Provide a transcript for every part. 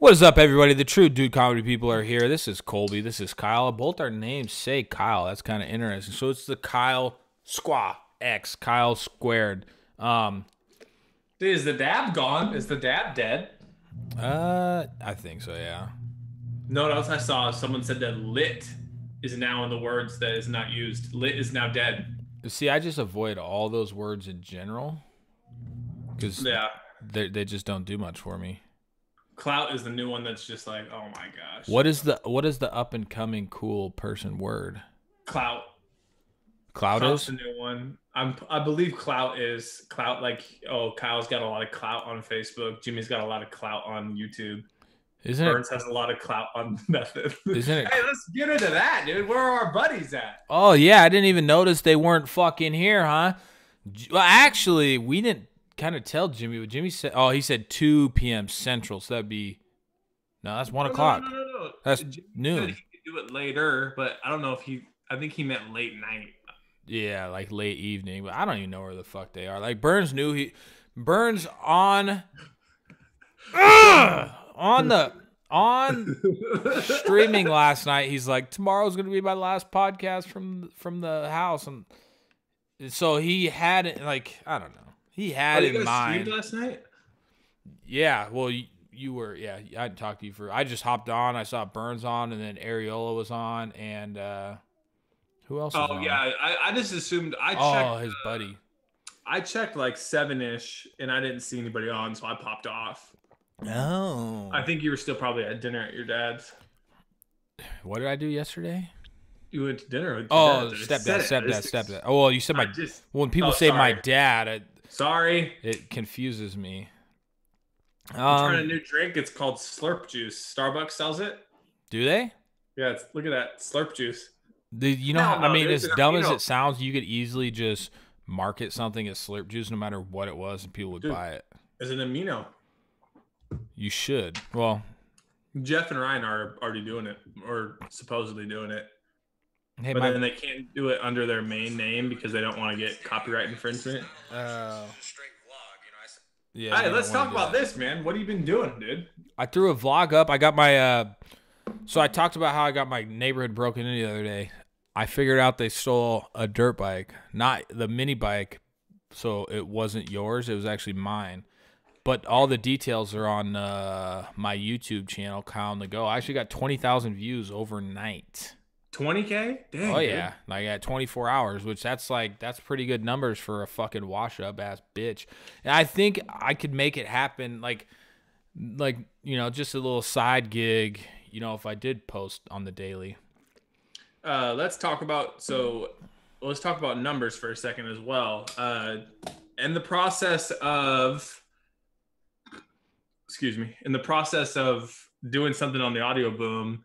What is up, everybody? The True Dude Comedy people are here. This is Colby. This is Kyle. Both our names say Kyle. That's kind of interesting. So it's the Kyle Squaw X, Kyle squared. Dude, is the dab gone? Is the dab dead? I think so, yeah. No, what else I saw? Someone said that lit is now in the words that is not used. Lit is now dead. See, I just avoid all those words in general because Yeah. they just don't do much for me. Clout is the new one that's just like, oh my gosh. What is the up and coming cool person word? Clout. Clout Clout's is the new one. I believe clout is clout. Like, oh, Kyle's got a lot of clout on Facebook. Jimmy's got a lot of clout on YouTube. Isn't Burns it? has a lot of clout on Method. Isn't it? Hey, let's get into that, dude. Where are our buddies at? Oh yeah, I didn't even notice they weren't fucking here, huh? Well, actually, we didn't kind of tell Jimmy. But Jimmy said, "Oh, he said 2 p.m. Central, so that'd be that's 1 o'clock. No. That's Jimmy noon. said he could do it later, but I don't know if I think he meant late night. Yeah, like late evening, but I don't even know where the fuck they are. Like Burns knew Burns on streaming last night. He's like, tomorrow's gonna be my last podcast from the house, and so he had it like I don't know. He had you in guys mind streamed last night. Yeah, well, you were. Yeah, I hadn't talked to you for. I just hopped on. I saw Burns on, and then Areola was on, and who else? Was on? Yeah, I just assumed I checked. Oh, his buddy. I checked like 7-ish, and I didn't see anybody on, so I popped off. Oh. I think you were still probably at dinner at your dad's. What did I do yesterday? You went to dinner with Oh, your dad. stepdad. Oh, well, you said my. When people say my dad, it confuses me. I'm trying a new drink. It's called Slurp Juice. Starbucks sells it. Do they? Yeah, look at that Slurp Juice. I mean, as dumb as it sounds, you could easily just market something as Slurp Juice, no matter what it was, and people would buy it. It's an amino. You should. Well, Jeff and Ryan are already doing it, or supposedly doing it. Hey, but then they can't do it under their main name because they don't want to get copyright infringement. Yeah. Hey, let's talk about this, man. What have you been doing, dude? I threw a vlog up. I got my so I talked about how I got my neighborhood broken in the other day. I figured out they stole a dirt bike, not the mini bike, so it wasn't yours. It was actually mine. But all the details are on my YouTube channel, Kyle on the Go. I actually got 20,000 views overnight. 20K? Dang. Oh yeah, like at 24 hours, which that's pretty good numbers for a fucking wash up ass bitch. And I think I could make it happen, like just a little side gig, if I did post on the daily. Let's talk about numbers for a second as well. In the process of doing something on the audio boom,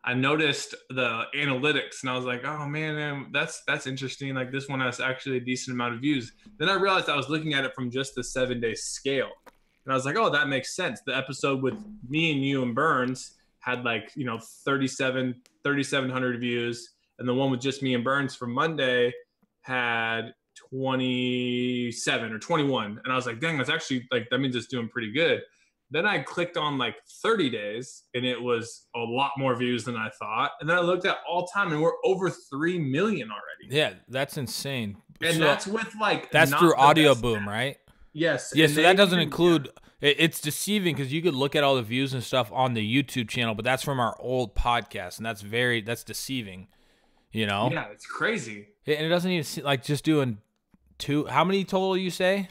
I noticed the analytics and I was like, oh man, that's interesting. Like this one has actually a decent amount of views. Then I realized I was looking at it from just the 7-day scale. And I was like, oh, that makes sense. The episode with me and you and Burns had 3,700 views. And the one with just me and Burns from Monday had 27 or 21. And I was like, dang, that's actually that means it's doing pretty good. Then I clicked on 30 days and it was a lot more views than I thought. And then I looked at all time and we're over 3 million already. Yeah, that's insane. And so that's with that's through Audio Boom, right? Yes. Yeah, so that doesn't include it's deceiving because you could look at all the views and stuff on the YouTube channel, but that's from our old podcast and that's deceiving. Yeah, it's crazy. And it doesn't even seem like just doing how many total you say?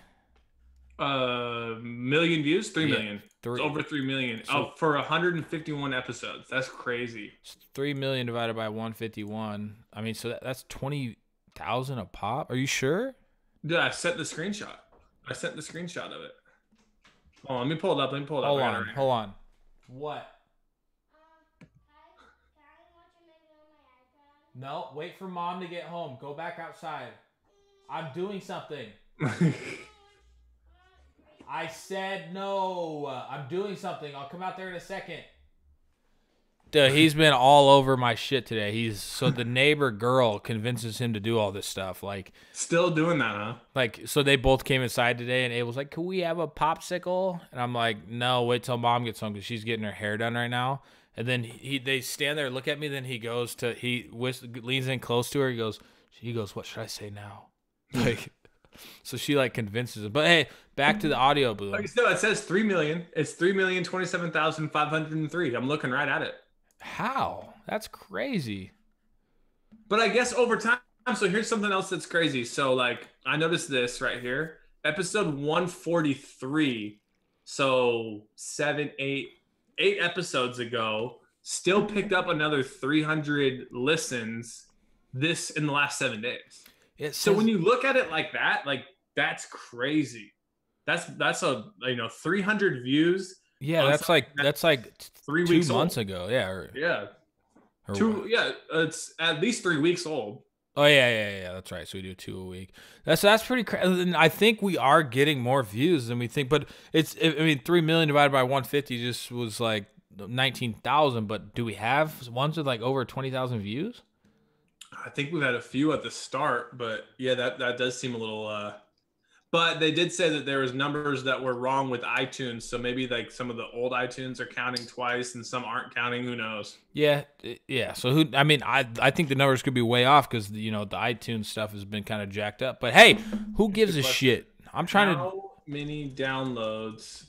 Million views, 3 million. It's over 3 million. For 151 episodes. That's crazy. 3 million divided by 151. I mean, so that's 20,000 a pop. Are you sure? Dude, I sent the screenshot. Of it. Oh, let me pull it up. Hold on. What? No, wait for mom to get home. Go back outside. I'm doing something. I said no. I'm doing something. I'll come out there in a second. He's been all over my shit today. So the neighbor girl convinces him to do all this stuff. Still doing that, huh? So they both came inside today, and Abel's like, "Can we have a popsicle?" And I'm like, "No, wait till mom gets home because she's getting her hair done right now." And then they stand there, look at me. Then he leans in close to her. He goes, "What should I say now?" Like, so she like convinces him. But hey, back to the audio boom. So it says 3 million. It's 3,027,503. I'm looking right at it. How? That's crazy. But I guess over time. So here's something else that's crazy. So like I noticed this right here, episode 143. So 8 episodes ago, still picked up another 300 listens. This in the last 7 days. So when you look at it like that, like that's crazy. That's 300 views. Yeah, that's like 3 weeks 2 months ago. Yeah. It's at least 3 weeks old. Oh yeah. That's right. So we do 2 a week. That's pretty crazy. And I think we are getting more views than we think. But 3 million divided by 150 just was like 19,000. But do we have ones with like over 20,000 views? I think we've had a few at the start, but yeah, that does seem a little. But they did say that there was numbers that were wrong with iTunes, so maybe like some of the old iTunes are counting twice and some aren't counting. Who knows? Yeah. So I think the numbers could be way off because the iTunes stuff has been kind of jacked up. But hey, who gives a shit? I'm trying to. How many downloads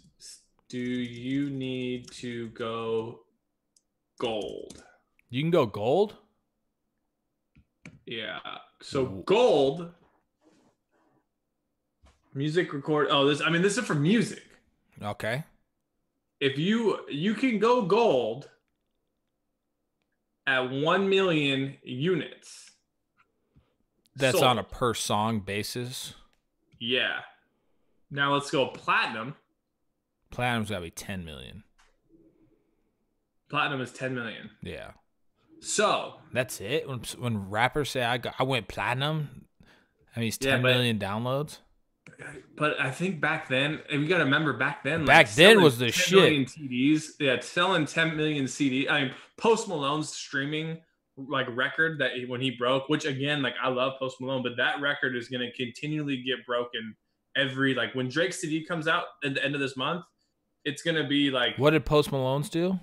do you need to go gold? You can go gold. Yeah. So gold. Music record. Oh, this is for music. Okay. If you can go gold at 1 million units. That's sold. on a per song basis. Yeah. Now let's go platinum. Platinum's gotta be 10 million. Platinum is 10 million. Yeah. So that's it. When rappers say I went platinum, I mean it's 10 million downloads. But I think back then, and we got to remember back then. Back then was the 10 shit. Million TDs, yeah, selling 10 million CDs. I mean, Post Malone's streaming like record that when he broke, which again, like I love Post Malone, but that record is going to continually get broken every like when Drake's CD comes out at the end of this month, it's going to be like. What did Post Malone's do?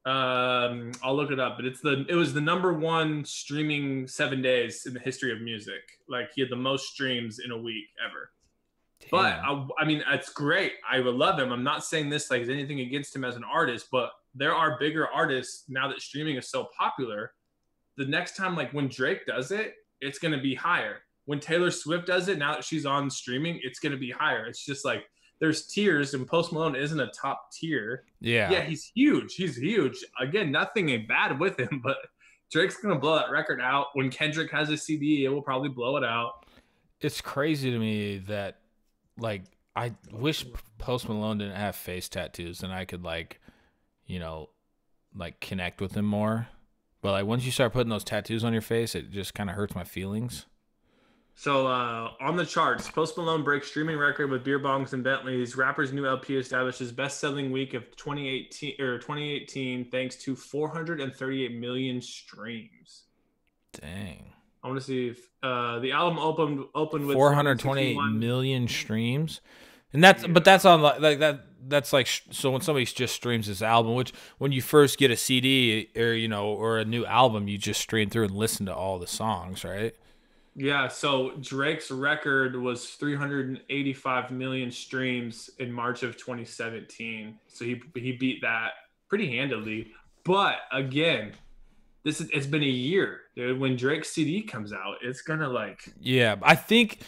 I'll look it up, but it was the number one streaming 7 days in the history of music. Like he had the most streams in a week ever. Damn. But I mean, it's great. I would love him. I'm not saying this like anything against him as an artist, but there are bigger artists now that streaming is so popular. The next time, like when Drake does it, it's going to be higher. When Taylor Swift does it, now that she's on streaming, it's going to be higher. It's just like there's tiers, and Post Malone isn't a top tier. Yeah, he's huge. He's huge. Again, nothing bad with him, but Drake's going to blow that record out. When Kendrick has a CD, it will probably blow it out. It's crazy to me that like I wish Post Malone didn't have face tattoos and I could like connect with him more. But like once you start putting those tattoos on your face, it just kind of hurts my feelings. So on the charts, Post Malone breaks streaming record with Beer Bongs and Bentleys. Rapper's new LP establishes best-selling week of 2018 thanks to 438 million streams. Dang. I want to see if the album opened with 428 million streams, and that's on like that. That's like so when somebody just streams this album, which when you first get a CD or a new album, you just stream through and listen to all the songs, right? Yeah. So Drake's record was 385 million streams in March of 2017. So he beat that pretty handily. But again. It's been a year, dude. When Drake's CD comes out, it's gonna like. Yeah, I think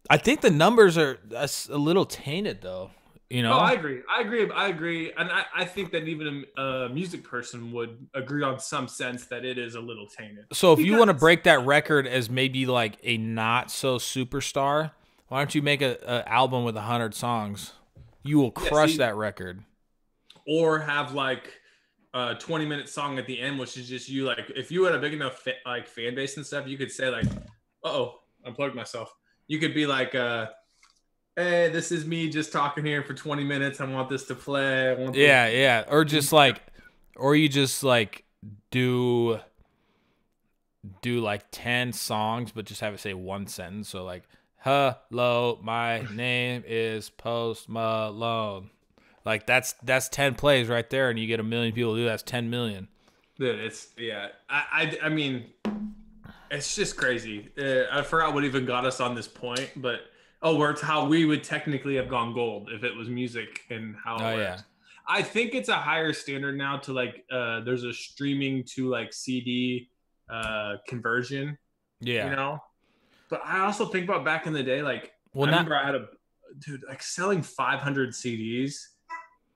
the numbers are a little tainted, though. Oh, I agree, and I think that even a music person would agree on some sense that it is a little tainted. So if you want to break that record as maybe like a not so superstar, why don't you make a album with 100 songs? You will crush that record. Or have like. 20-minute song at the end, which is just you like if you had a big enough fan base and stuff, you could say like, unplugged myself. You could be like, hey, this is me just talking here for 20 minutes. I want this to play. Yeah. Or just like, or you just like do like 10 songs, but just have it say one sentence. So like, hello, my name is Post Malone. Like that's 10 plays right there, and you get 1 million people to do that. That's 10 million. Dude, it's yeah. I mean, it's just crazy. I forgot what even got us on this point, but where it's how we would technically have gone gold if it was music and how it works. Yeah. I think it's a higher standard now to like there's a streaming to like CD conversion. Yeah. You know? But I also think about back in the day, like I remember I had like selling 500 CDs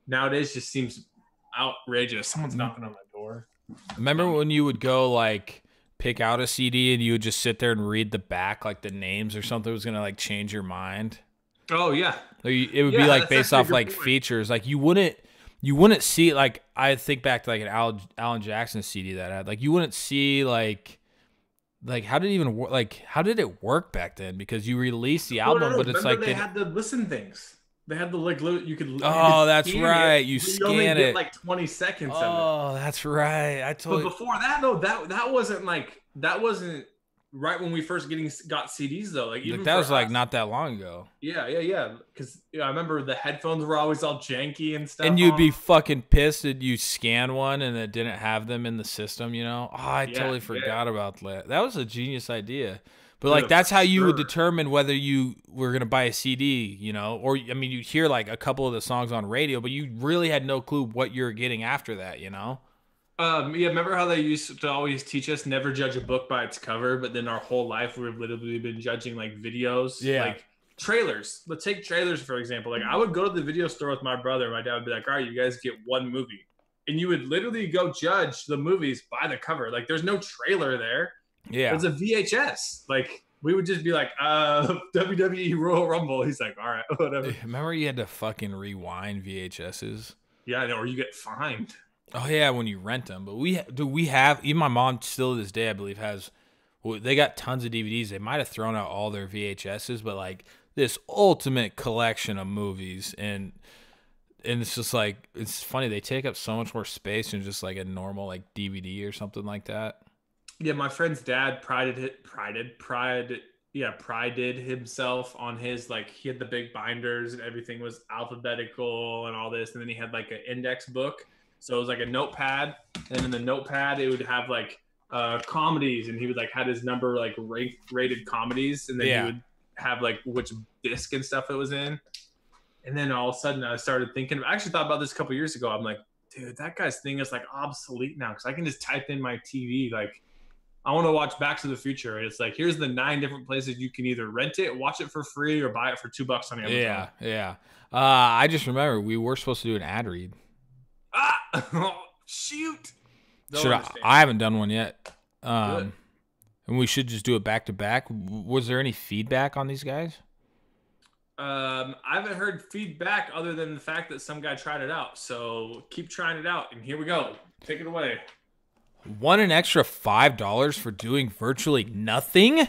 nowadays just seems outrageous. Someone's knocking on my door. Remember when you would go like pick out a CD and you would just sit there and read the back, like the names or something was gonna like change your mind? Oh yeah, it would be like based off like features. Like you wouldn't see, like I think back to like an Alan Jackson CD that I had. Like you wouldn't see like how did it even work? Like how did it work back then? Because you released the album, but it's like they had the listen things. They had the like you could. Oh, that's right. You scan it. Like 20 seconds. Oh, that's right. But before that though, that wasn't right when we first got CDs though. Like even that was like not that long ago. Yeah. Because I remember the headphones were always all janky and stuff. And you'd be fucking pissed that you scan one and it didn't have them in the system. You know? Oh, I totally forgot about that. That was a genius idea. But like that's how you would determine whether you were gonna buy a CD, you know, or I mean, you'd hear like a couple of the songs on radio, but you really had no clue what you're getting after that, you know. Yeah, remember how they used to always teach us never judge a book by its cover, but then our whole life we've literally been judging like videos, like trailers. Let's take trailers for example. Like I would go to the video store with my brother. My dad would be like, "All right, you guys get one movie," and you would literally go judge the movies by the cover. Like there's no trailer there. Yeah, it's a VHS. Like we would just be like, WWE Royal Rumble. He's like, all right, whatever. Remember you had to fucking rewind VHSs? Yeah, I know, or you get fined. Oh yeah, when you rent them. But we have even my mom still to this day I believe has. Well, they got tons of DVDs. They might have thrown out all their VHSs, but like this ultimate collection of movies and it's just like it's funny they take up so much more space than just like a normal like DVD or something like that. Yeah, my friend's dad prided himself on his, like, he had the big binders and everything was alphabetical and all this. And then he had like an index book. So it was like a notepad. And in the notepad, it would have like comedies. And he would like had his number like rated comedies. And then he would have like which disc and stuff it was in. And then all of a sudden I started thinking, I actually thought about this a couple years ago. I'm like, dude, that guy's thing is like obsolete now. Cause I can just type in my TV, like, I want to watch Back to the Future. And it's like, here's the 9 different places you can either rent it, watch it for free, or buy it for $2 on Amazon. Yeah. I just remember we were supposed to do an ad read. Shoot. I haven't done one yet. And we should just do it back to back. Was there any feedback on these guys? I haven't heard feedback other than the fact that some guy tried it out. So keep trying it out. And here we go. Take it away. Want an extra $5 for doing virtually nothing?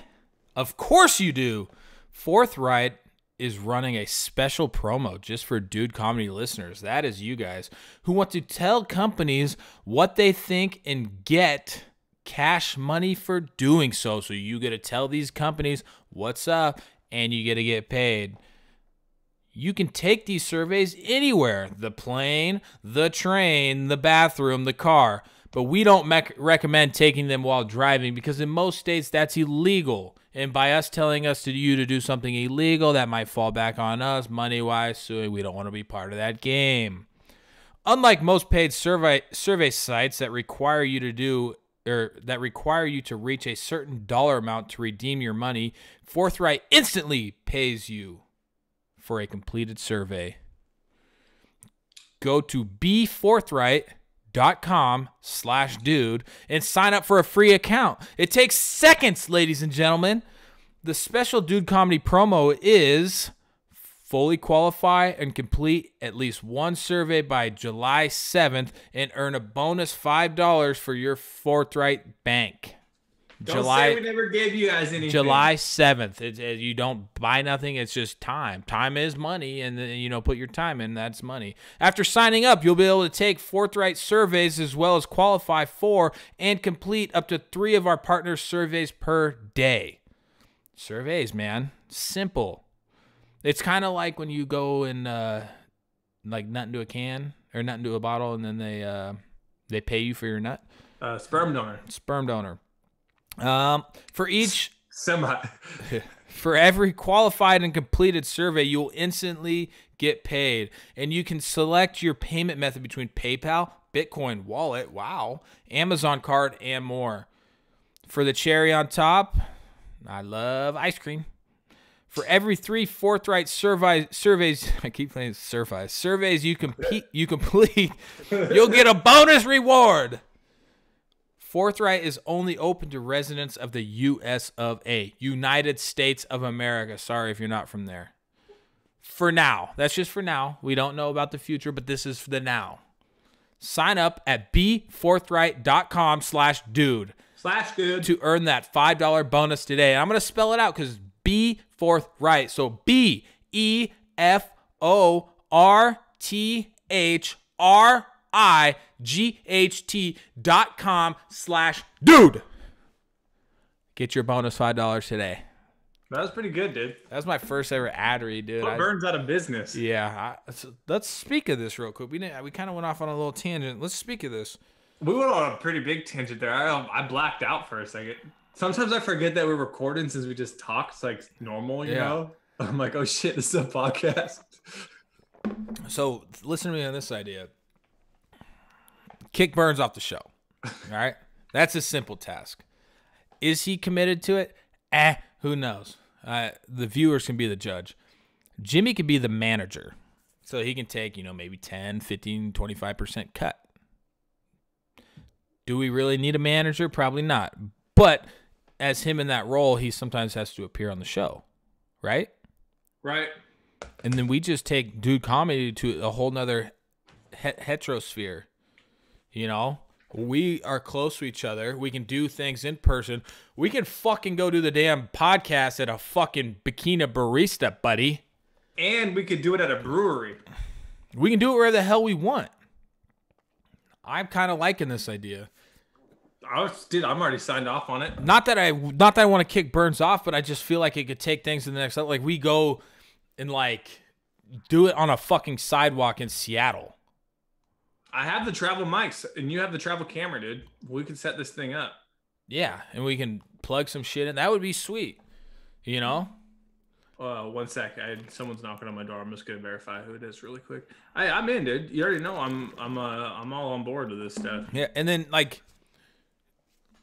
Of course you do. Forthright is running a special promo just for Dude Comedy listeners. That is you guys who want to tell companies what they think and get cash money for doing so. So you get to tell these companies what's up and you get to get paid. You can take these surveys anywhere. The plane, the train, the bathroom, the car. But we don't recommend taking them while driving because in most states that's illegal. And by us telling you to do something illegal, that might fall back on us money-wise, so we don't want to be part of that game. Unlike most paid survey sites that require you to reach a certain dollar amount to redeem your money, Forthright instantly pays you for a completed survey. Go to beforthright.com/dude and sign up for a free account. It takes seconds, ladies and gentlemen. The special Dude Comedy promo is fully qualify and complete at least one survey by July 7th and earn a bonus $5 for your Forthright Bank. Don't say we never gave you guys anything. July 7th. You don't buy nothing. It's just time. Time is money, and then, put your time in. That's money. After signing up, you'll be able to take Forthright surveys as well as qualify for and complete up to 3 of our partners' surveys per day. Surveys, man. Simple. It's kind of like when you go and like nut into a can or nut into a bottle, and then they pay you for your nut. Sperm donor. Sperm donor. For each semi. For every qualified and completed survey, you'll instantly get paid, and you can select your payment method between PayPal, Bitcoin wallet, wow, Amazon card, and more. For the cherry on top, I love ice cream. For every 3 Forthright surveys, I keep saying surveys you complete, you'll get a bonus reward. Forthright is only open to residents of the U.S. of A., United States of America. Sorry if you're not from there. For now. That's just for now. We don't know about the future, but this is for the now. Sign up at beforthright.com/dude. /dude. To earn that $5 bonus today. I'm going to spell it out because Be Forthright. So BeForthright.com/dude. Get your bonus $5 today. That was pretty good, dude. That was my first ever ad read, dude. Put Burns out of business. Yeah. Let's speak of this real quick. We kind of went off on a little tangent. Let's speak of this. We went on a pretty big tangent there. I blacked out for a second. Sometimes I forget that we're recording since we just talk. It's like normal, you know? I'm like, oh shit, this is a podcast. So listen to me on this idea. Kick Burns off the show. All right? That's a simple task. Is he committed to it? Who knows? The viewers can be the judge. Jimmy can be the manager. So he can take, maybe 10, 15, 25% cut. Do we really need a manager? Probably not. But as him in that role, he sometimes has to appear on the show. Right? Right. And then we just take Dude Comedy to a whole nother heterosphere. We are close to each other. We can do things in person. We can fucking go do the damn podcast at a fucking Bikini Barista, buddy. And we could do it at a brewery. We can do it wherever the hell we want. I'm kind of liking this idea. I'm already signed off on it. Not that I want to kick Burns off, but I just feel like it could take things to the next level. Like we go and do it on a fucking sidewalk in Seattle. I have the travel mics, and you have the travel camera, dude. We can set this thing up. Yeah, and we can plug some shit in. That would be sweet. 1 sec. Someone's knocking on my door. I'm just gonna verify who it is really quick. I'm in, dude. You already know I'm all on board with this stuff. Yeah, and then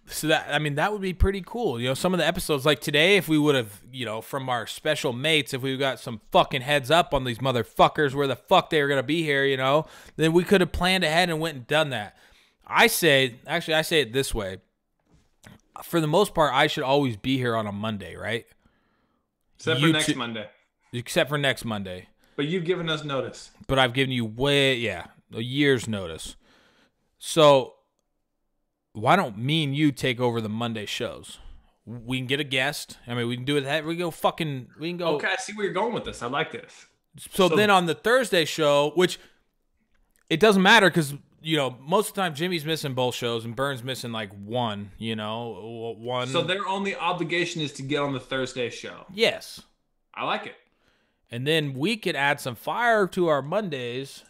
so that would be pretty cool. Some of the episodes like today, if we would have, from our special mates, if we got some fucking heads up on these motherfuckers where the fuck they were going to be here, then we could have planned ahead and went and done that. I say it this way. For the most part, I should always be here on a Monday, right? Except for next Monday. Except for next Monday. But you've given us notice. But I've given you a year's notice. So why don't me and you take over the Monday shows? We can get a guest. We can do it. We can go. Okay, I see where you're going with this. I like this. So then on the Thursday show, which it doesn't matter because, most of the time Jimmy's missing both shows and Burns missing one, one. So their only obligation is to get on the Thursday show. Yes. I like it. And then we could add some fire to our Mondays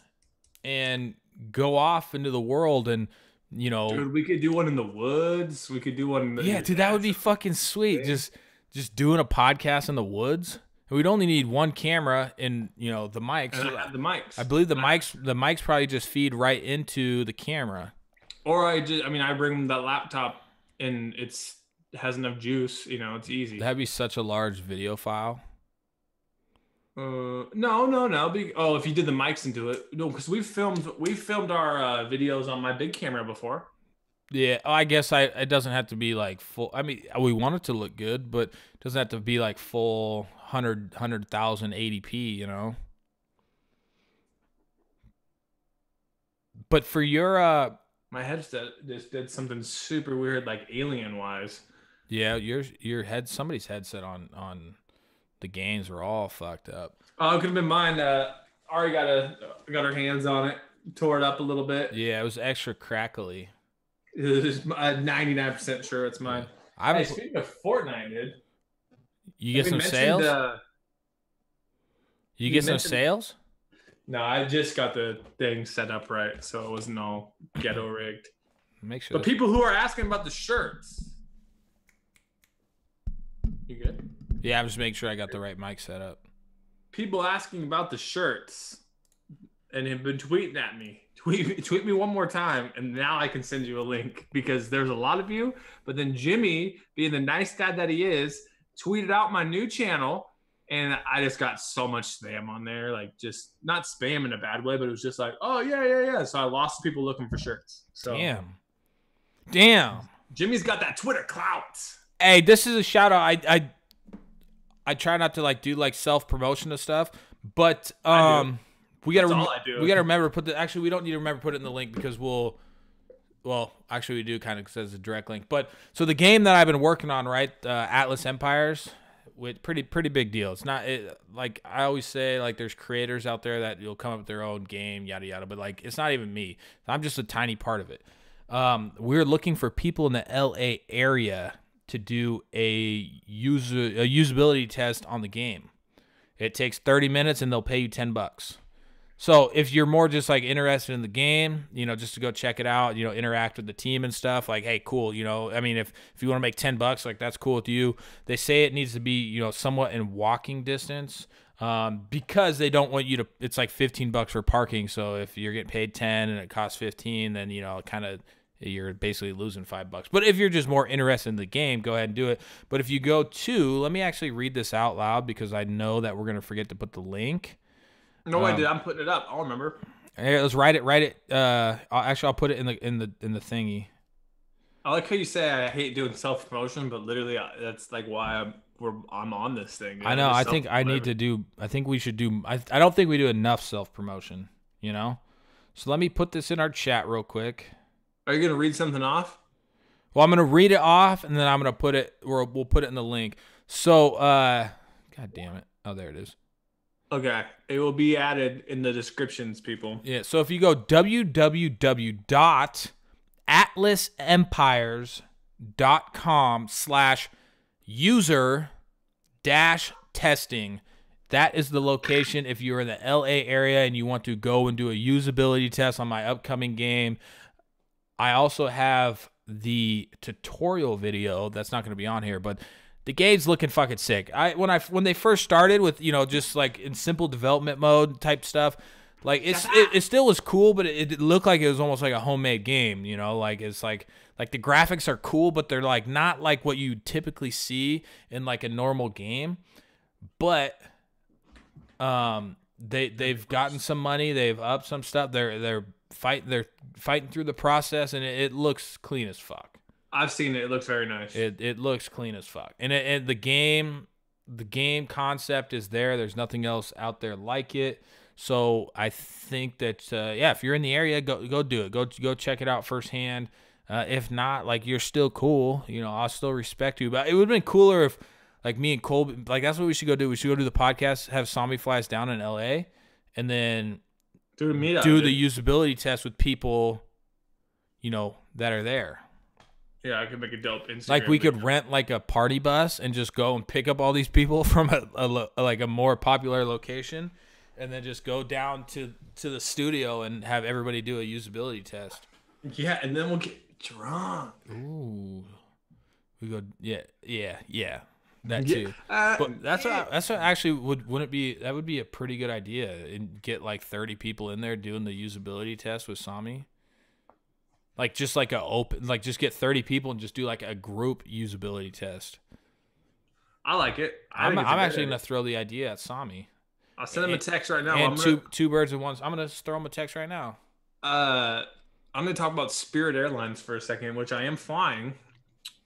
and go off into the world and, dude, we could do one in the woods. We could do one. Dude, that would be fucking sweet. Just doing a podcast in the woods. We'd only need one camera and the mics. And I have the mics. I believe the mics probably just feed right into the camera. Or I bring that laptop and it has enough juice. It's easy. That'd be such a large video file. No. If you did the mics into it, no, because we filmed our videos on my big camera before. Yeah, I guess it doesn't have to be full. We want it to look good, but it doesn't have to be full 100,000 ADP, But for your my headset just did something super weird, alien wise. Yeah, your head, somebody's headset on the games were all fucked up. Oh, it could have been mine. Ari got her hands on it, tore it up a little bit. Yeah, it was extra crackly. I'm 99% sure it's Yeah. mine. I Hey, haven't. speaking of Fortnite, dude, You have get we some mentioned? sales? You You get some mentioned. sales? No, I just got the thing set up right, so it wasn't all ghetto rigged. Make sure. But people who are asking about the shirts, you good? Yeah, I'm just making sure I got the right mic set up. People asking about the shirts and have been tweeting at me. Tweet me one more time, and now I can send you a link because there's a lot of you. But then Jimmy, being the nice dad that he is, tweeted out my new channel, and I just got so much spam on there. Like, just not spam in a bad way, but it was just like, oh yeah. So I lost people looking for shirts. So Damn. Jimmy's got that Twitter clout. Hey, this is a shout out. I try not to like do like self promotion of stuff, but we gotta That's all I do. we gotta remember to put the. Actually, we don't need to remember to put it in the link because well, actually, we do kind of because it's a direct link. But so the game that I've been working on, right, Atlas Empires, with pretty big deal. It's not like I always say, like there's creators out there that you'll come up with their own game, yada yada. But like it's not even me. I'm just a tiny part of it. We're looking for people in the LA area to do a usability test on the game. It takes 30 minutes and they'll pay you $10. So if you're more just like interested in the game, just to go check it out, interact with the team and stuff, like, hey, cool, I mean, if you want to make $10, like that's cool with you. They say it needs to be, somewhat in walking distance, because they don't want you to, it's like $15 for parking. So if you're getting paid 10 and it costs 15, then, kind of, you're basically losing $5. But if you're just more interested in the game, go ahead and do it. But if you go to, let me actually read this out loud because I know that we're going to forget to put the link. No way, dude. I'm putting it up. I'll remember. Hey, let's write it. I'll put it in the thingy. I like how you say I hate doing self promotion, but literally that's like why I'm on this thing. I know. I think I need to do. I think we should do. I don't think we do enough self promotion. So let me put this in our chat real quick. Are you gonna read something off? Well, I'm gonna read it off, and then I'm gonna put it. We'll put it in the link. So, God damn it! Oh, there it is. Okay, it will be added in the descriptions, people. Yeah, so if you go www.atlasempires.com/user-testing, that is the location if you're in the LA area and you want to go and do a usability test on my upcoming game. I also have the tutorial video that's not going to be on here, but the game's looking fucking sick. When they first started with, just like in simple development mode type stuff, like it still was cool, but it looked like it was almost like a homemade game, like it's like the graphics are cool, but they're like not like what you typically see in like a normal game. But they've gotten some money, they've upped some stuff. They're fighting through the process, and it looks clean as fuck. I've seen it. It looks very nice. It looks clean as fuck, and the game concept is there. There's nothing else out there like it. So I think that if you're in the area, go do it. Go check it out firsthand. If not, like you're still cool. I'll still respect you. But it would have been cooler if like me and Cole, like that's what we should go do. We should go do the podcast, have Zombie flies down in LA, and then do the usability test with people, that are there. Yeah, I could make a dope Instagram. Like we could rent like a party bus and just go and pick up all these people from a more popular location, and then just go down to the studio and have everybody do a usability test. Yeah, and then we'll get drunk. Ooh, we go. Yeah. That too. But that's what actually wouldn't be. That would be a pretty good idea, and get like 30 people in there doing the usability test with Sami. Like just like just get 30 people and just do like a group usability test. I like it. I'm actually gonna throw the idea at Sami. I'll send him a text right now. And two birds with one. I'm gonna just throw him a text right now. I'm gonna talk about Spirit Airlines for a second, which I am flying.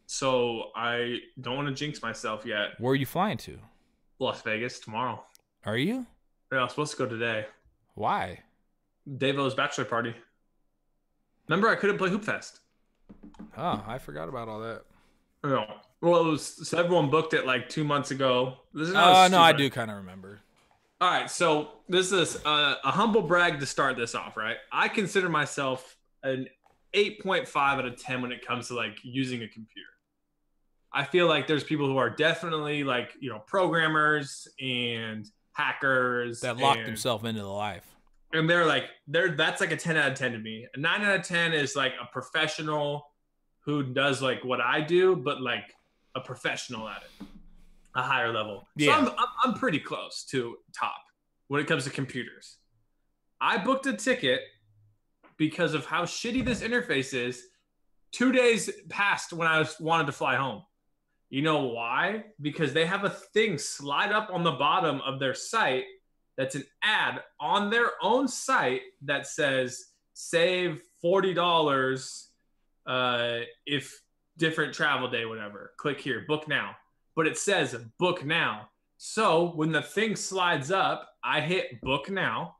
So I don't want to jinx myself yet. Where are you flying to? Las Vegas tomorrow. Are you? Yeah, I was supposed to go today. Why? Davo's bachelor party. Remember, I couldn't play Hoop Fest. Oh, I forgot about all that. No. Well, so everyone booked it like 2 months ago. This is not No, I stupid. do kind of remember. All right, so this is a humble brag to start this off, right? I consider myself an 8.5 out of 10 when it comes to like using a computer. I feel like there's people who are definitely like, programmers and hackers That locked and himself into the life. they're like that's like a 10 out of 10 to me. A 9 out of 10 is like a professional who does like what I do, but like a professional at it, a higher level. So Yeah. I'm pretty close to top when it comes to computers. I booked a ticket because of how shitty this interface is. 2 days passed when I wanted to fly home. You know why? Because they have a thing slide up on the bottom of their site that's an ad on their own site that says save $40 if different travel day, whatever. Click here, book now. But it says book now. So when the thing slides up, I hit book now,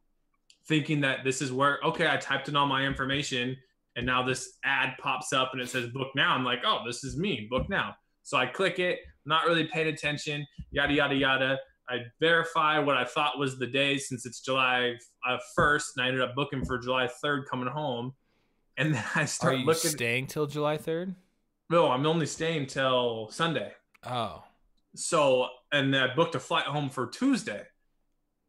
thinking that this is where, okay, I typed in all my information and now this ad pops up and it says book now. I'm like, oh, this is me, book now. So I click it, not really paying attention, yada, yada, yada. I verify what I thought was the day since it's July 1st, and I ended up booking for July 3rd coming home. And then I Are start you looking. staying till July 3rd? No, I'm only staying till Sunday. Oh. So, and then I booked a flight home for Tuesday.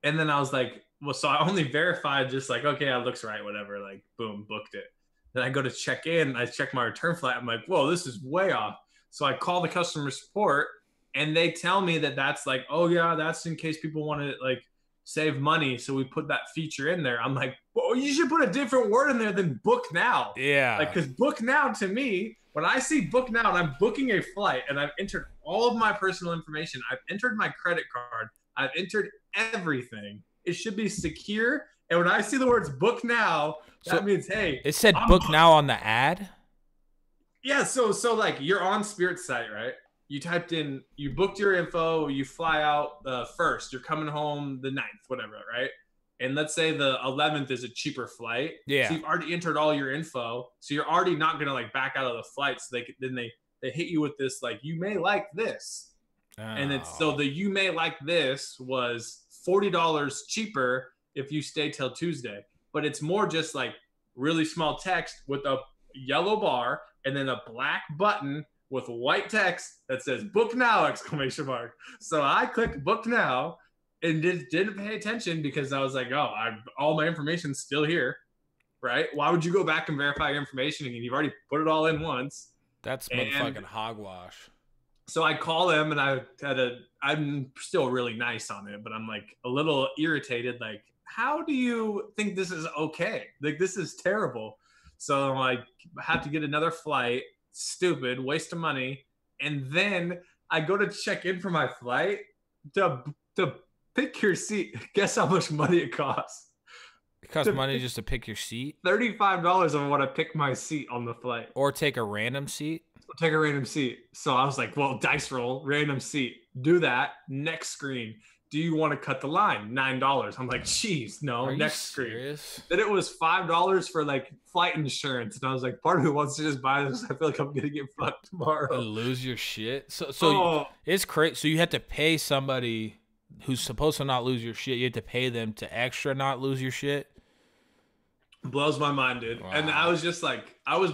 And then I was like, well, so I only verified just like, okay, that looks right, whatever. Like, boom, booked it. Then I go to check in. I check my return flight. I'm like, whoa, this is way off. So I call the customer support and they tell me that that's like, oh yeah, that's in case people want to like save money. So we put that feature in there. I'm like, well, you should put a different word in there than book now. Yeah. Like, because book now to me, when I see book now and I'm booking a flight and I've entered all of my personal information, I've entered my credit card, I've entered everything. It should be secure. And when I see the words book now, that means, hey, it said book now on the ad. Yeah, so like you're on Spirit's site, right? You typed in, you booked your info, you fly out the 1st, you're coming home the 9th, whatever, right? And let's say the 11th is a cheaper flight. Yeah. So you've already entered all your info, so you're already not gonna like back out of the flight. So they hit you with this like, you may like this, and it's so the you may like this was $40 cheaper if you stay till Tuesday, but it's more just like really small text with a yellow bar and then a black button with white text that says book now exclamation mark. So I clicked book now and didn't pay attention because I was like, oh, all my information's still here, right? Why would you go back and verify your information again? You've already put it all in once. That's motherfucking hogwash. So I call them and I'm still really nice on it, but I'm like a little irritated. Like, how do you think this is okay? Like, this is terrible. So I'm like, I have to get another flight. Stupid, waste of money. And then I go to check in for my flight to pick your seat. Guess how much money it costs? It costs money just to pick your seat? $35 of what I pick my seat on the flight. Or take a random seat? Take a random seat. So I was like, well, dice roll, random seat. Do that. Next screen. Do you want to cut the line? $9. I'm like, geez, no. Are next you screen. Serious? Then it was $5 for like flight insurance, and I was like, part of me wants to just buy this. I feel like I'm gonna get fucked tomorrow. Lose your shit. So it's crazy. So you have to pay somebody who's supposed to not lose your shit. You have to pay them to extra not lose your shit. Blows my mind, dude. Wow. And I was just like, I was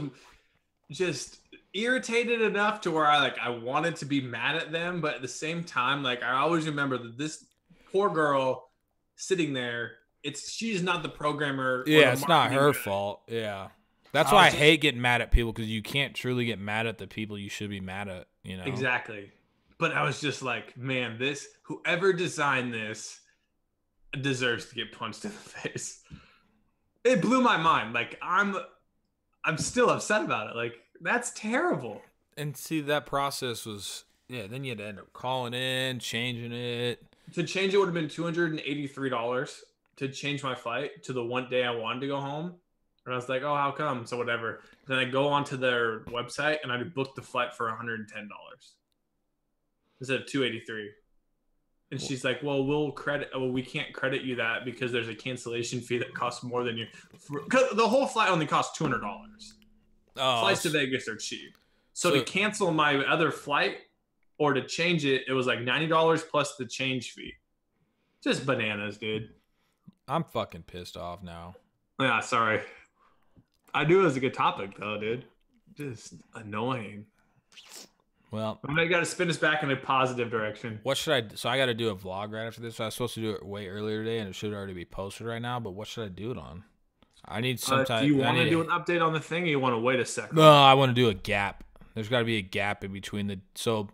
just irritated enough to where I wanted to be mad at them, but at the same time, like I always remember that this poor girl sitting there, she's not the programmer. Yeah, it's not her fault. Yeah. That's why I hate getting mad at people, because you can't truly get mad at the people you should be mad at, you know? Exactly. But I was just like, man, whoever designed this deserves to get punched in the face. It blew my mind. Like, I'm still upset about it. Like, that's terrible. And see, that process was, then you had to end up calling in, changing it. To change it would have been $283 to change my flight to the one day I wanted to go home. And I was like, oh, how come? So whatever. Then I go onto their website and I booked the flight for $110 instead of $283. And she's like, well, we can't credit you that because there's a cancellation fee that costs more than the whole flight only costs $200. Flights to Vegas are cheap. So to cancel my other flight or to change it, it was like $90 plus the change fee. Just bananas, dude. I'm fucking pissed off now. Yeah, sorry. I knew it was a good topic though, dude. Just annoying. Well, I got to spin us back in a positive direction. What should I? So I got to do a vlog right after this. So I was supposed to do it way earlier today, and it should already be posted right now. But what should I do it on? I need some time. Do you want to do an update on the thing, or you want to wait a second? No, I want to do a gap. There's got to be a gap in between the. So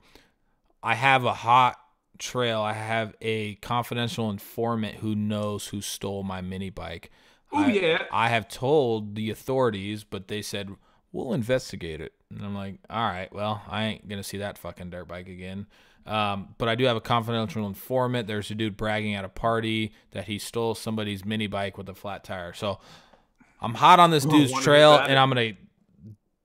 I have a hot trail. I have a confidential informant who knows who stole my mini bike. Oh yeah. I have told the authorities, but they said we'll investigate it. And I'm like, all right, well, I ain't going to see that fucking dirt bike again. But I do have a confidential informant. There's a dude bragging at a party that he stole somebody's mini bike with a flat tire. So I'm hot on this dude's trail, and I'm going to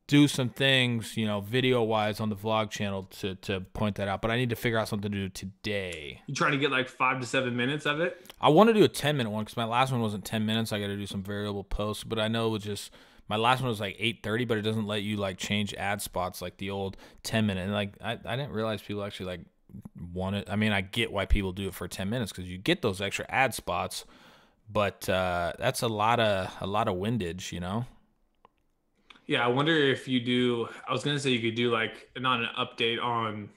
do some things, video-wise on the vlog channel to point that out. But I need to figure out something to do today. You trying to get like 5 to 7 minutes of it? I want to do a 10-minute one because my last one wasn't 10 minutes. I got to do some variable posts. But I know it was just... My last one was like 8:30, but it doesn't let you like change ad spots like the old 10-minute. And like I didn't realize people actually like want it. I mean, I get why people do it for 10 minutes because you get those extra ad spots, but that's a lot of windage, Yeah, I wonder if you do. I was gonna say you could do like not an update on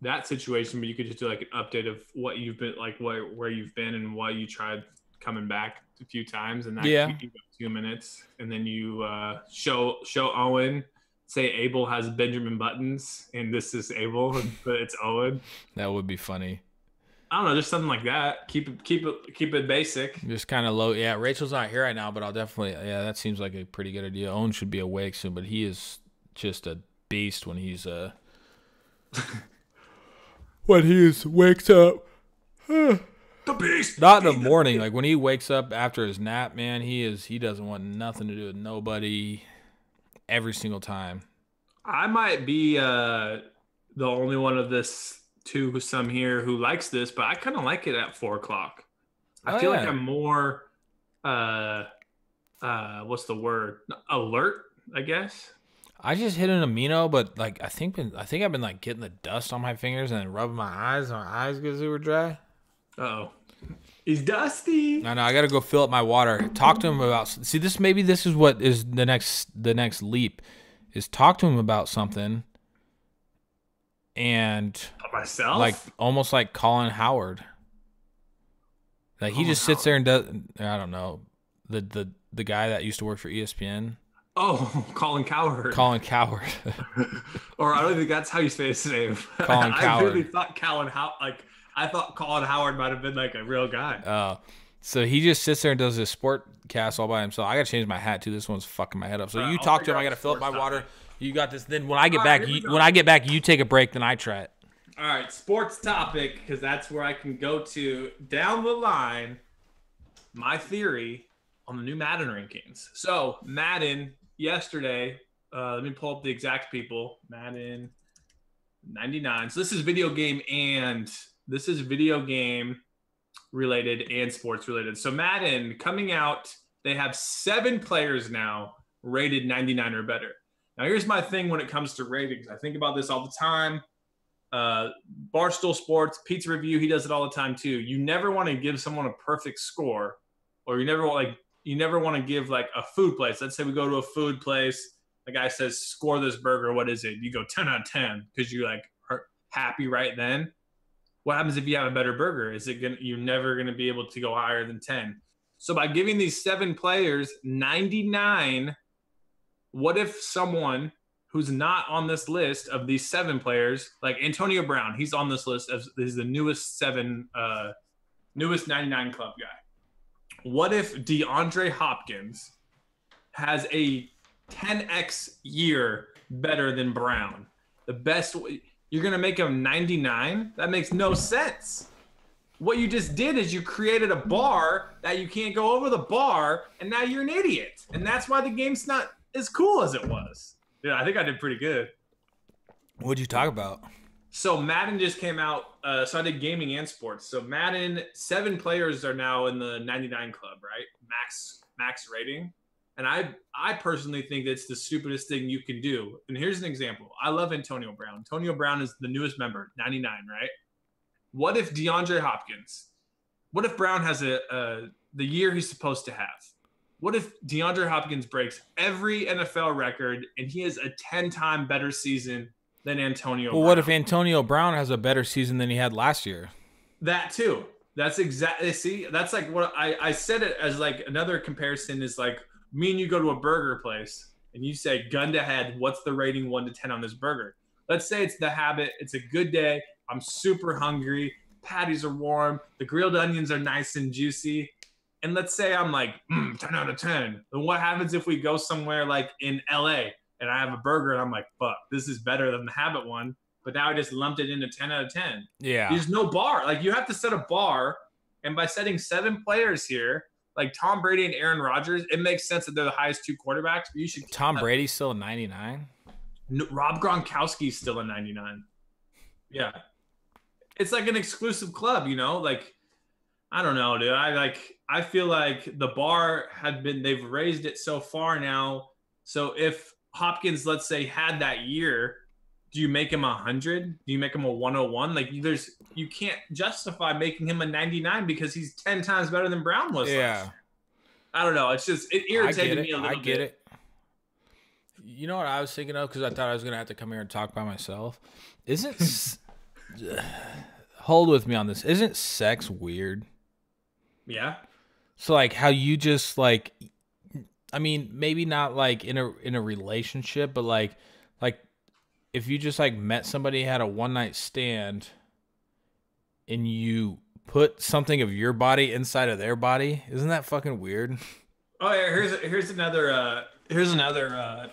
that situation, but you could just do like an update of what you've been like, where you've been and why you tried coming back a few times, and that keep you 2 minutes, and then you show Owen, say Abel has Benjamin Buttons and this is Abel, but it's Owen. That would be funny. I don't know, just something like that. Keep it basic. Just kind of low. Yeah, Rachel's not here right now, but I'll definitely. Yeah, that seems like a pretty good idea. Owen should be awake soon, but he is just a beast when he's when he wakes up. The beast. Not in the morning. Like when he wakes up after his nap, man, he doesn't want nothing to do with nobody every single time. I might be the only one of this some here who likes this, but I kind of like it at 4 o'clock. I feel like I'm more what's the word? Alert, I guess. I just hit an amino, but like I think I've been like getting the dust on my fingers and then rubbing my eyes. My eyes get super dry. Uh-oh. He's dusty. I know. I got to go fill up my water. Talk to him about. See, maybe this is what is the next leap, is talk to him about something. And myself, like almost like Colin Howard. Like he just sits there and does. I don't know, the guy that used to work for ESPN. Oh, Colin Cowherd. Colin Cowherd. Or I don't think that's how you say his name. Colin Cowherd. I really thought I thought Colin Howard might have been like a real guy. Oh, so he just sits there and does his sport cast all by himself. I got to change my hat too. This one's fucking my head up. So you talk to him. I got to fill up my water. You got this. Then when I get back, you take a break. Then I try it. All right, sports topic, because that's where I can go to down the line. My theory on the new Madden rankings. So Madden yesterday. Let me pull up the exact people. Madden 99. So this is video game related and sports related. So Madden coming out, they have 7 players now rated 99 or better. Now here's my thing when it comes to ratings. I think about this all the time. Barstool Sports, Pizza Review, he does it all the time too. You never want to give someone a perfect score, or you never want to give like a food place. Let's say we go to a food place. The guy says, score this burger. What is it? You go 10 out of 10 because you like are happy right then. What happens if you have a better burger? You're never going to be able to go higher than 10. So by giving these 7 players 99, what if someone who's not on this list of these 7 players, like Antonio Brown, he's on this list as he's the newest 99 club guy. What if DeAndre Hopkins has a 10x year better than Brown? The best you're going to make him 99? That makes no sense. What you just did is you created a bar that you can't go over the bar, and now you're an idiot. And that's why the game's not as cool as it was. Yeah, I think I did pretty good. What'd you talk about? So Madden just came out. So I did gaming and sports. So Madden, 7 players are now in the 99 club, right? Max rating. And I personally think that's the stupidest thing you can do. And here's an example. I love Antonio Brown. Antonio Brown is the newest member, 99, right? What if DeAndre Hopkins? What if Brown has the year he's supposed to have? What if DeAndre Hopkins breaks every NFL record and he has a 10-time better season than Antonio Brown? What if Antonio Brown has a better season than he had last year? That too. That's exactly, see, that's like what I said it as like another comparison is like me and you go to a burger place and you say, gun to head, what's the rating 1 to 10 on this burger? Let's say it's The Habit. It's a good day. I'm super hungry. Patties are warm. The grilled onions are nice and juicy. And let's say I'm like, 10 out of 10. Then what happens if we go somewhere like in LA and I have a burger and I'm like, fuck, this is better than the Habit one. But now I just lumped it into 10 out of 10. Yeah. There's no bar. Like you have to set a bar. And by setting 7 players here, like Tom Brady and Aaron Rodgers, it makes sense that they're the highest 2 quarterbacks. But you should. Tom Brady's still a 99? No, Rob Gronkowski's still a 99. Yeah. It's like an exclusive club, you know? Like, I don't know, dude. I feel like the bar they've raised it so far now. So if Hopkins, let's say, had that year, do you make him 100? Do you make him a 101? Like you can't justify making him a 99 because he's 10 times better than Brown was. Yeah. I don't know. It's just, it irritated me a little bit. I get it. You know what I was thinking of? Because I thought I was going to have to come here and talk by myself. Hold with me on this. Isn't sex weird? Yeah. So like how you just like, I mean, maybe not like in a relationship, but like if you just like met somebody, had a one night stand, and you put something of your body inside of their body, isn't that fucking weird? Oh yeah, here's another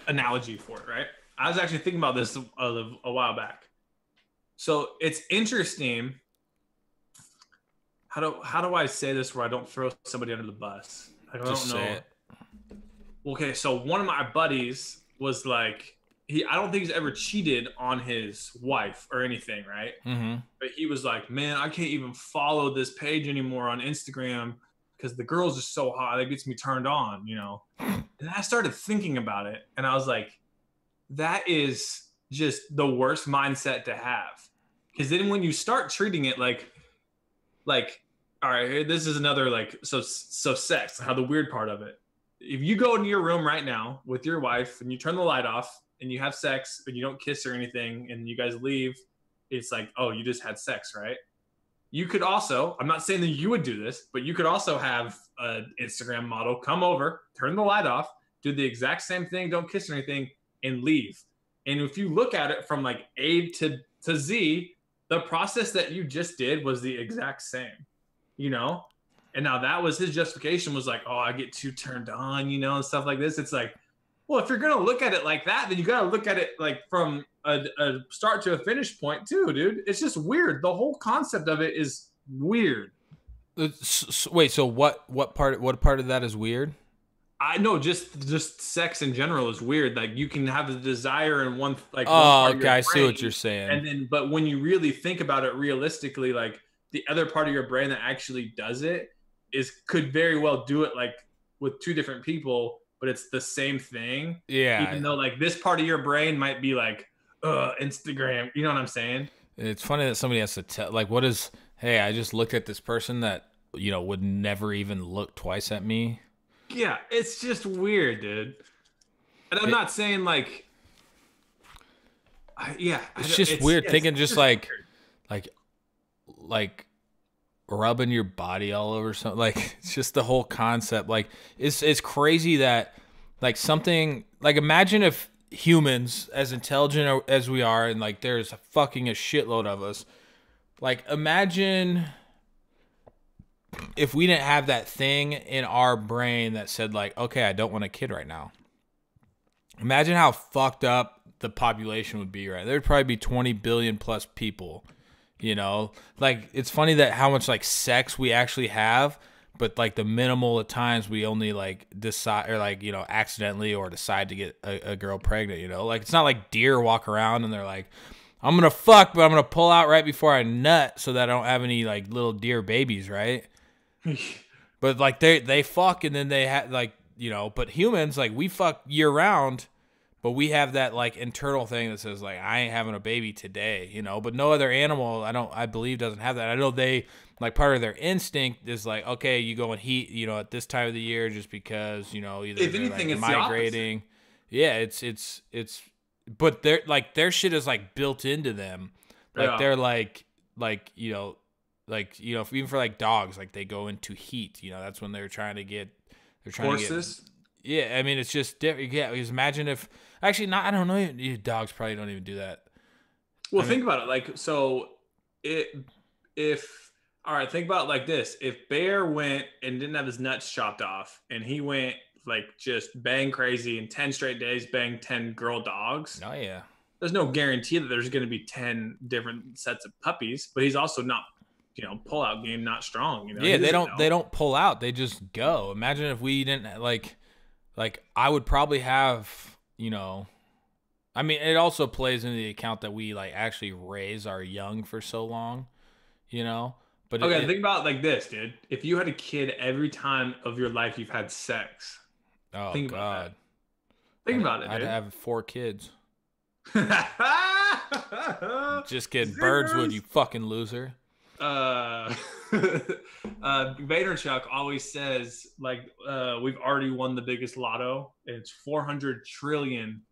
analogy for it, right? I was actually thinking about this a while back. So it's interesting. How do I say this where I don't throw somebody under the bus? I don't know. Say it. Okay, so one of my buddies was like, I don't think he's ever cheated on his wife or anything, right? Mm-hmm. But he was like, man, I can't even follow this page anymore on Instagram because the girls are so hot. That gets me turned on, you know? And I started thinking about it, and I was like, that is just the worst mindset to have. Because then when you start treating it like, all right, this is another so sex, how the weird part of it. If you go into your room right now with your wife and you turn the light off and you have sex and you don't kiss or anything and you guys leave, it's like, oh, you just had sex, right? You could also, I'm not saying that you would do this, but you could also have an Instagram model come over, turn the light off, do the exact same thing, don't kiss or anything, and leave. And if you look at it from like A to Z, the process that you just did was the exact same, you know? And now that was his justification, was like, oh, I get too turned on, you know, and stuff like this. It's like, well, if you're going to look at it like that, then you got to look at it like from a start to a finish point too, dude. It's just weird. The whole concept of it is weird. Wait, so what part of that is weird? I know just sex in general is weird. Like you can have the desire in one like. Oh, okay, I see what you're saying. And then, but when you really think about it realistically, like the other part of your brain that actually does it could very well do it like with 2 different people, but it's the same thing. Yeah. Even though like this part of your brain might be like, Instagram. You know what I'm saying? It's funny that somebody has to tell, like, hey, I just looked at this person that, you know, would never even look twice at me. Yeah, it's just weird, dude. And I'm not saying like, it's just weird thinking just like rubbing your body all over something. Like it's just the whole concept. Like it's crazy that like something like, imagine if humans as intelligent as we are, and like there's a shitload of us. Like imagine if we didn't have that thing in our brain that said like, okay, I don't want a kid right now. Imagine how fucked up the population would be, right? There'd probably be 20 billion plus people, you know? Like, it's funny that how much like sex we actually have, but like the minimal at times we only like decide or like, you know, accidentally or decide to get a girl pregnant, you know? Like, it's not like deer walk around and they're like, I'm going to fuck, but I'm going to pull out right before I nut so that I don't have any like little deer babies, right? But like they fuck and then they have like but humans, like, we fuck year round, but we have that like internal thing that says like, I ain't having a baby today, but no other animal, I believe, doesn't have that. I know they, like, part of their instinct is like, okay, you go and heat, at this time of the year, just because, either If they're anything, like it's migrating. Yeah, but they're like, their shit is like built into them. Like, Yeah. they're like, even for like dogs, like they go into heat, that's when they're trying to get, Horses. yeah, I mean, it's just different. Yeah, because imagine if, actually, not, I don't know, dogs probably don't even do that. Well, think about it. Like, so if all right, think about it like this: if Bear went and didn't have his nuts chopped off, and he went like just bang crazy in 10 straight days, bang 10 girl dogs. Oh yeah. There's no guarantee that there's going to be 10 different sets of puppies, but he's also not, pull out game, not strong. Yeah, they don't pull out. They just go. Imagine if we didn't like I would probably have, I mean, it also plays into the account that we like actually raise our young for so long, But okay, think about it like this, dude. If you had a kid every time of your life you've had sex, oh think about God, that. Think about it, I'd dude. have 4 kids. Just kidding, Birdswood, you fucking loser. Vaynerchuk always says like we've already won the biggest lotto. It's 400 trillion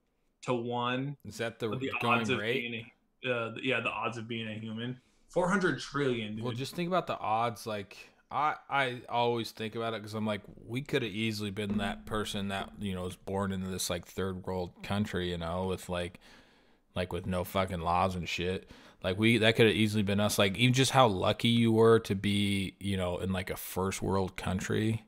to 1. Is that the going odds rate? The odds of being a human. 400 trillion. Dude. Well, just think about the odds. Like, I always think about it because I'm like, we could have easily been that person that was born into this like third world country, with like with no fucking laws and shit. Like, that could have easily been us. Like, even just how lucky you were to be, in like a first world country,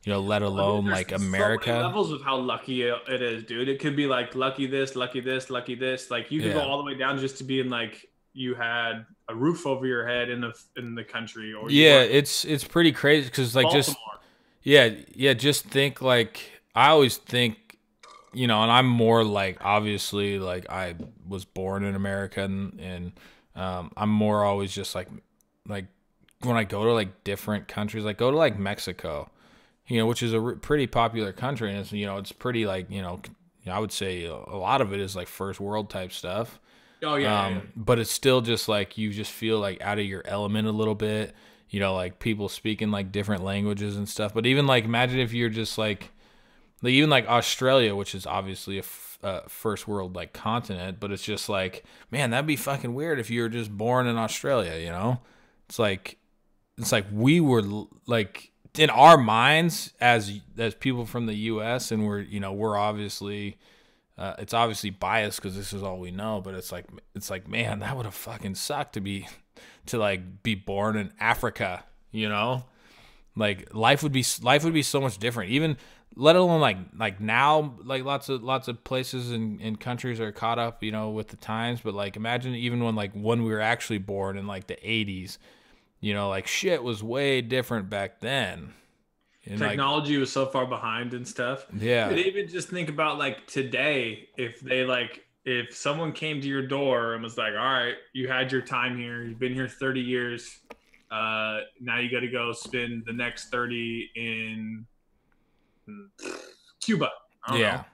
let alone like America. So many levels of how lucky it is, dude. It could be like lucky this, lucky this, lucky this. Like, you could go all the way down just to being like you had a roof over your head in the country, or it's pretty crazy because like Baltimore. just think like I always think. And I'm more like, obviously, like I was born in America, and I'm more always just like when I go to like different countries, like go to like Mexico, which is a pretty popular country, and it's it's pretty like I would say a lot of it is like first world type stuff. Oh yeah, But it's still just like you just feel like out of your element a little bit, like people speaking like different languages and stuff. But even like imagine if you're just like even like Australia, which is obviously a first world like continent, but it's just like, man, that'd be fucking weird if you were just born in Australia, It's like we were like in our minds as people from the U.S. and we're obviously it's obviously biased because this is all we know, but it's like man, that would have fucking sucked to be born in Africa, Like life would be so much different, even let alone like now, like lots of places and countries are caught up, with the times. But like imagine even when we were actually born in like the 80s, like shit was way different back then. And technology was so far behind and stuff. Yeah. But even just think about like today, if someone came to your door and was like, all right, you had your time here, you've been here 30 years. Now you got to go spend the next 30 in Cuba. I don't know.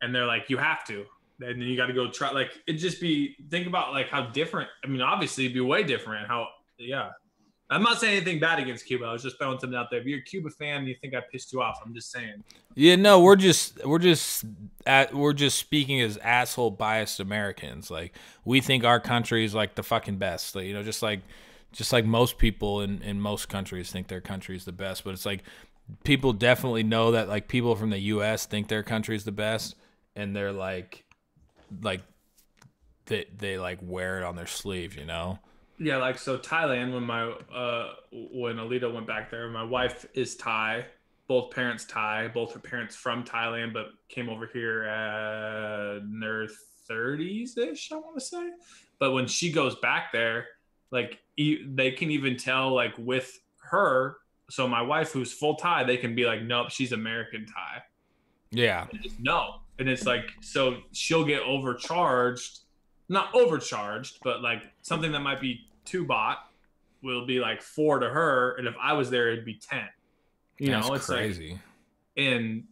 And they're like, you have to. And then you got to go try. Like, think about like how different. I mean, obviously, it'd be way different. I'm not saying anything bad against Cuba. I was just throwing something out there. If you're a Cuba fan and you think I pissed you off, I'm just saying. Yeah, no, we're just speaking as asshole biased Americans. Like, we think our country is like the fucking best. Like, just like most people in most countries think their country is the best. But it's like people definitely know that like people from the U.S. think their country is the best, and they're like they like wear it on their sleeve, Yeah, like so Thailand, when Alita went back there, my wife is Thai, both parents Thai, both her parents from Thailand, but came over here in their 30s-ish, I want to say. But when she goes back there, like they can even tell like with her, so my wife who's full Thai, they can be like, nope, she's American Thai. Yeah. No. And it's like, so she'll get not overcharged, but like something that might be 2 baht will be like 4 to her. And if I was there, it'd be 10. That's crazy. Like, and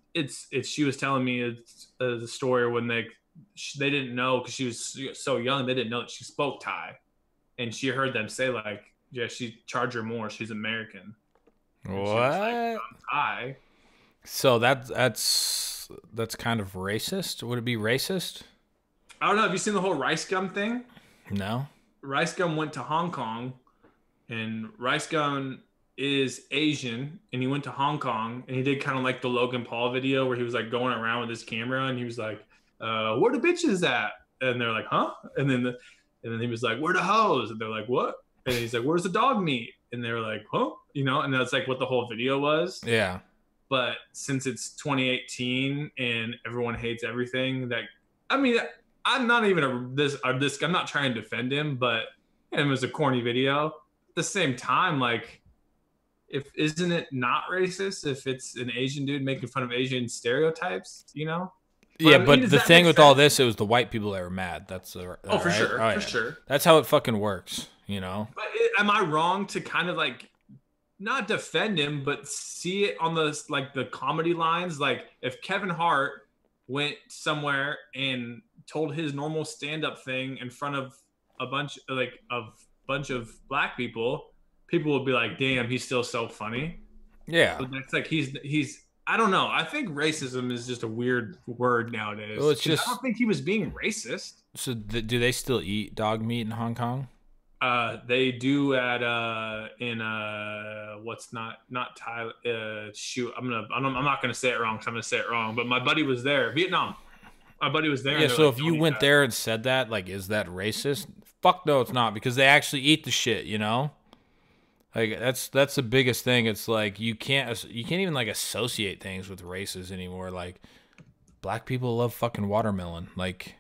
She was telling me the story when they didn't know because she was so young. They didn't know that she spoke Thai, and she heard them say like, yeah, she charged her more. She's American. And she was like, What? I'm Thai. So that's kind of racist. Would it be racist? I don't know. Have you seen the whole Rice Gum thing? No. Rice Gum went to Hong Kong, and Rice Gum is Asian, and he went to Hong Kong, and he did kind of like the Logan Paul video where he was like going around with his camera, and he was like, "Where the bitches at?" And they're like, "Huh?" And then he was like, "Where the hoes?" And they're like, "What?" And he's like, "Where's the dog meat?" And they were like, "Huh?" You know, and that's like what the whole video was. Yeah. But since it's 2018 and everyone hates everything, that I mean, I'm not even this. I'm not trying to defend him, but it was a corny video. At the same time, like, if isn't it not racist if it's an Asian dude making fun of Asian stereotypes? You know? Yeah, I mean, but does the that thing make with all sense? this, it was the white people that were mad. That's the Oh, for right? sure, Oh, for yeah. sure. That's how it fucking works, you know? But am I wrong to kind of like not defend him, but see it on the comedy lines? Like if Kevin Hart went somewhere and told his normal stand-up thing in front of a bunch of black people, people would be like, "Damn, he's still so funny." Yeah. But that's like he's I don't know. I think racism is just a weird word nowadays. Well, it's 'Cause just I don't think he was being racist. so. Do they still eat dog meat in Hong Kong? They do at in what's not Thai. Shoot, I'm not gonna say it wrong because I'm gonna say it wrong. But my buddy was there, Vietnam. My buddy was there. Yeah. And they're So like, if you "Don't eat went that." there and said that, like, is that racist? Fuck no, it's not because they actually eat the shit. You know. Like that's the biggest thing. It's like you can't even like associate things with races anymore. Like black people love fucking watermelon. Like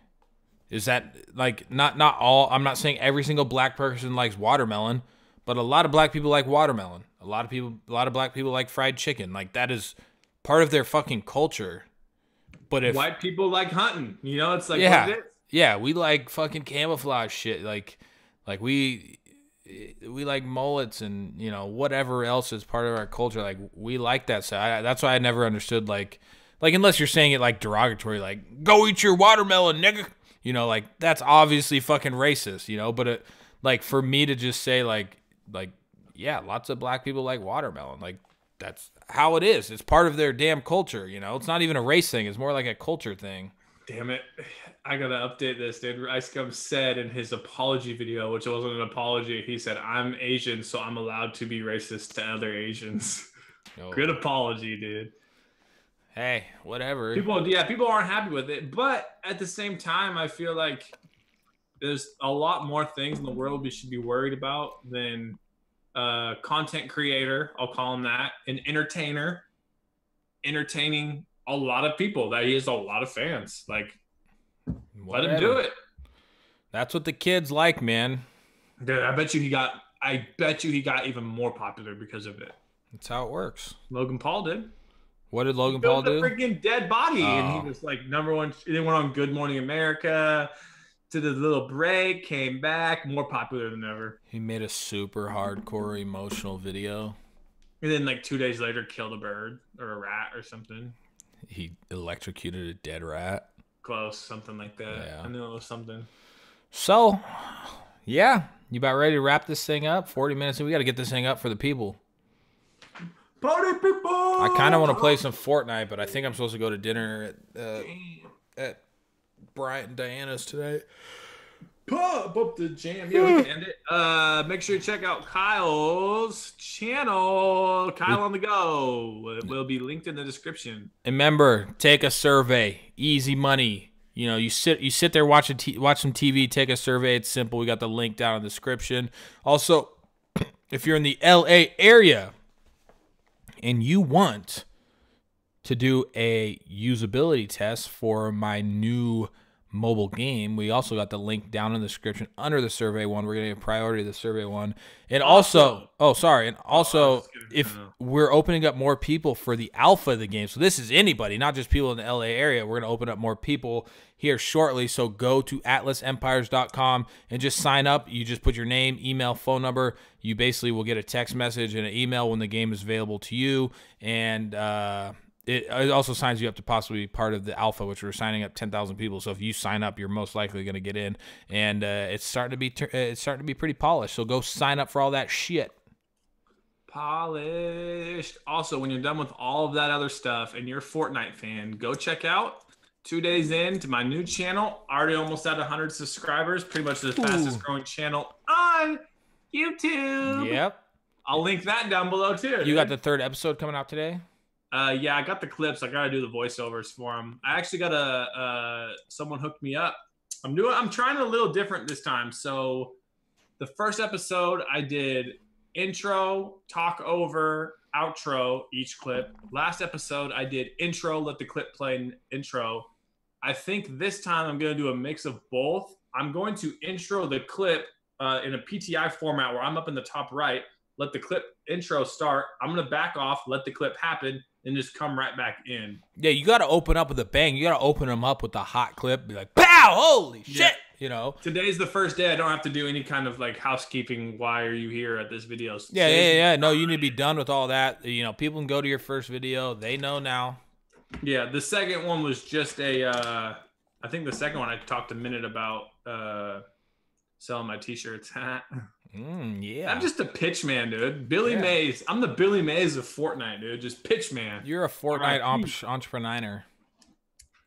is that like not all? I'm not saying every single black person likes watermelon, but a lot of black people like watermelon. A lot of black people like fried chicken. Like that is part of their fucking culture. But if White people like hunting, you know, it's like yeah, what it is. yeah, we like fucking camouflage shit. Like we like mullets and you know whatever else is part of our culture. Like we like that. So that's why I never understood like unless you're saying it like derogatory, like go eat your watermelon, nigga. You know, like that's obviously fucking racist. You know, but like for me to just say like yeah, lots of black people like watermelon. Like that's how it is. It's part of their damn culture. You know, it's not even a race thing. It's more like a culture thing. Damn it. I gotta update this, dude. Ice Gum said in his apology video, which wasn't an apology, he said, "I'm Asian, so I'm allowed to be racist to other Asians." Oh. Good apology, dude. Hey, whatever. People aren't happy with it, but at the same time, I feel like there's a lot more things in the world we should be worried about than content creator. I'll call him that, an entertainer, entertaining a lot of people. That he has a lot of fans. Like, Whatever. let him do it. That's what the kids like, man. Dude, I bet you he got even more popular because of it. That's how it works. Logan Paul did. What did Logan Paul do? A freaking dead body, and Oh. he was like #1. They went on Good Morning America, did a little break, came back, more popular than ever. He made a super hardcore emotional video. And then like 2 days later, killed a bird or a rat or something. He electrocuted a dead rat. Close, something like that. Yeah. I knew it was something. So, yeah, you about ready to wrap this thing up? 40 minutes, and we got to get this thing up for the people. Party people! I kind of want to play some Fortnite, but I think I'm supposed to go to dinner at Bryant and Diana's today. Pop up the jam. Yeah, we can end it. Make sure you check out Kyle's channel, Kyle on the Go. It will be linked in the description. And remember, take a survey. Easy money. You know, you sit there, watch some TV, take a survey. It's simple. We got the link down in the description. Also, if you're in the LA area and you want to do a usability test for my new mobile game, we also got the link down in the description under the survey one. We're going to give priority to the survey one. And also, if we're opening up more people for the alpha of the game, so this is anybody, not just people in the LA area, we're going to open up more people here shortly. So go to atlasempires.com and just sign up. You just put your name, email, phone number. You basically will get a text message and an email when the game is available to you. And it also signs you up to possibly be part of the alpha, which we're signing up 10,000 people. So if you sign up, you're most likely going to get in, and it's starting to be pretty polished. So go sign up for all that shit. Polished. Also, when you're done with all of that other stuff and you're a Fortnite fan, go check out 2 days into my new channel. Already almost at 100 subscribers. Pretty much the fastest growing channel on YouTube. Yep. I'll link that down below too. You got the 3rd episode coming out today? Yeah, I got the clips. I got to do the voiceovers for them. I actually got someone hooked me up. I'm trying a little different this time. So the first episode I did intro, talk over, outro, each clip. Last episode I did intro, let the clip play, intro. I think this time I'm going to do a mix of both. I'm going to intro the clip in a PTI format where I'm up in the top right, let the clip intro start. I'm going to back off, let the clip happen, and just come right back in. Yeah, you got to open up with a bang. You got to open them up with a hot clip. Be like, pow, holy shit, yeah. You know. Today's the first day I don't have to do any kind of like housekeeping. Why are you here at this video? Yeah. No, you need to be done with all that. You know, people can go to your first video. They know now. Yeah, the second one was just I think the second one I talked a minute about selling my t-shirts. Yeah. I'm just a pitch man, dude. Billy Mays. I'm the Billy Mays of Fortnite, dude. Just pitch man. You're a Fortnite entrepreneur.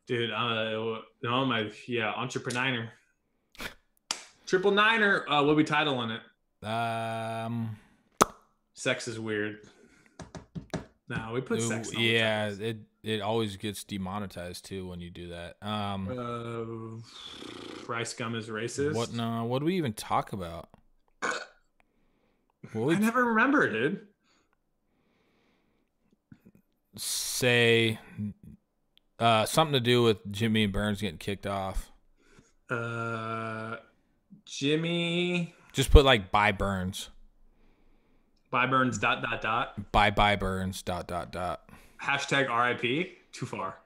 Dude, entrepreneur. Triple niner. What we titling it? Sex is weird. No, we put sex on the it always gets demonetized too when you do that. Rice gum is racist. What do we even talk about? I never remember, dude. Say something to do with Jimmy and Burns getting kicked off. Jimmy. Just put like bye Burns. Bye Burns ... Bye Burns ... Hashtag RIP. Too far.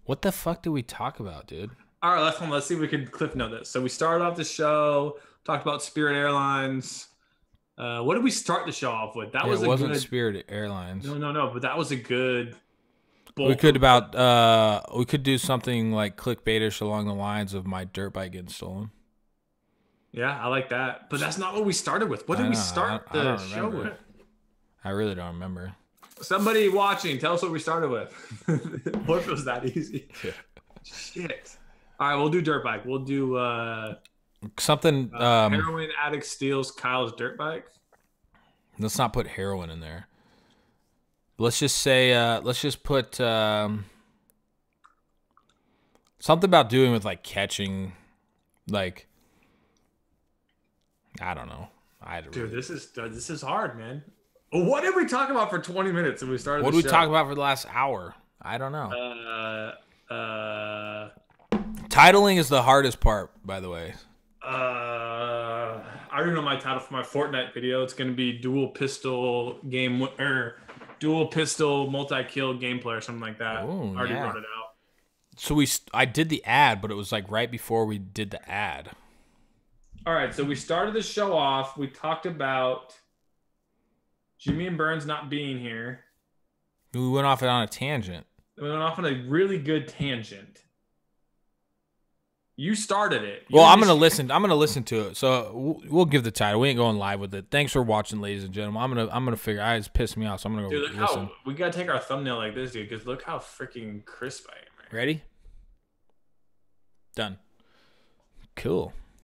What the fuck do we talk about, dude? All right, let's see if we can cliff note this. So we started off the show, talked about Spirit Airlines. What did we start the show off with? That was it wasn't Spirit Airlines. No, but that was a good. We could do something like clickbaitish along the lines of my dirt bike getting stolen. Yeah, I like that. But that's not what we started with. What did we start the show with? I really don't remember. Somebody watching, tell us what we started with. What if it was that easy? Yeah. Shit. All right, we'll do dirt bike. We'll do something. Heroin addict steals Kyle's dirt bike. Let's not put heroin in there. Let's just say. Let's just put something about doing with like catching, like. I don't know. Dude, this is hard, man. What did we talk about for 20 minutes when we started? What did we talk about for the last hour? I don't know. Titling is the hardest part, by the way. I already know my title for my Fortnite video. It's gonna be dual pistol multi-kill gameplay or something like that. Ooh, I already wrote it out. So I did the ad, but it was like right before we did the ad. All right, so we started the show off. We talked about Jimmy and Burns not being here. We went off on a tangent. We went off on a really good tangent. You started it. I'm gonna listen to it. So we'll give the title. We ain't going live with it. Thanks for watching, ladies and gentlemen. I'm gonna figure. It's pissed me off, so I'm gonna go listen. We gotta take our thumbnail like this, dude. Because look how freaking crisp I am. Ready? Done. Cool.